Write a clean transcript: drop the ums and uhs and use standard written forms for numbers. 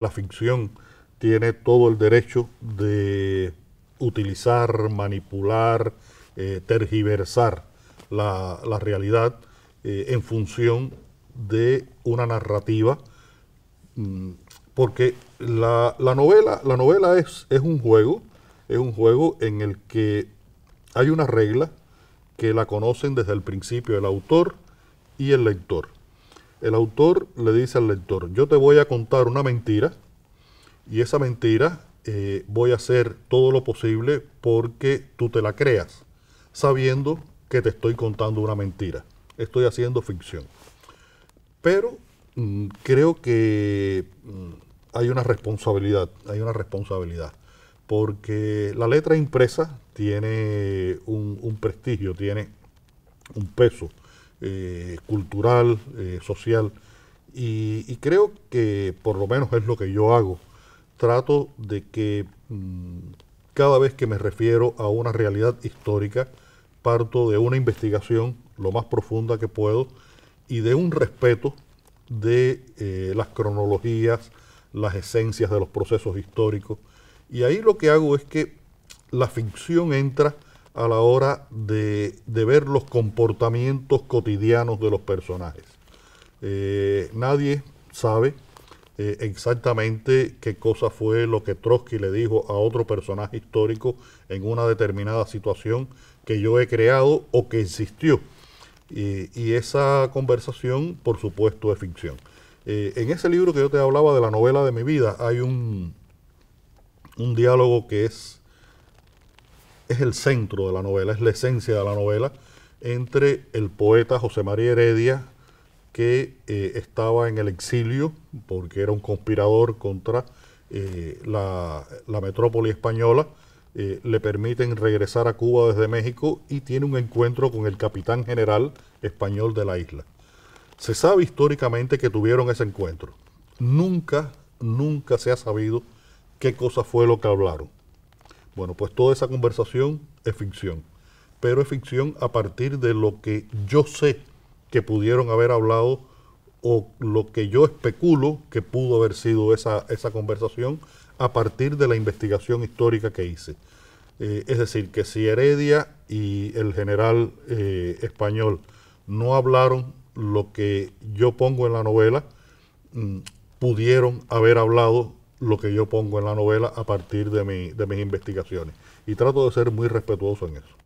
La ficción tiene todo el derecho de utilizar, manipular, tergiversar la realidad en función de una narrativa, porque la novela es es un juego en el que hay una regla que la conocen desde el principio el autor y el lector. El autor le dice al lector, yo te voy a contar una mentira y esa mentira voy a hacer todo lo posible porque tú te la creas, sabiendo que te estoy contando una mentira. Estoy haciendo ficción. Pero creo que hay una responsabilidad, porque la letra impresa tiene un prestigio, tiene un peso cultural, social, y creo que por lo menos es lo que yo hago. Trato de que cada vez que me refiero a una realidad histórica, parto de una investigación lo más profunda que puedo y de un respeto de las cronologías, las esencias de los procesos históricos. Y ahí lo que hago es que la ficción entra a la hora de ver los comportamientos cotidianos de los personajes. Nadie sabe exactamente qué cosa fue lo que Trotsky le dijo a otro personaje histórico en una determinada situación que yo he creado o que existió. Y esa conversación, por supuesto, es ficción. En ese libro que yo te hablaba de la novela de mi vida, hay un diálogo que es el centro de la novela, es la esencia de la novela, entre el poeta José María Heredia, que estaba en el exilio porque era un conspirador contra la metrópoli española. Le permiten regresar a Cuba desde México y tiene un encuentro con el capitán general español de la isla. Se sabe históricamente que tuvieron ese encuentro. Nunca se ha sabido qué cosa fue lo que hablaron. Bueno, pues toda esa conversación es ficción, pero es ficción a partir de lo que yo sé que pudieron haber hablado o lo que yo especulo que pudo haber sido esa conversación a partir de la investigación histórica que hice. Es decir, que si Heredia y el general español no hablaron lo que yo pongo en la novela, pudieron haber hablado lo que yo pongo en la novela a partir de mis investigaciones. Y trato de ser muy respetuoso en eso.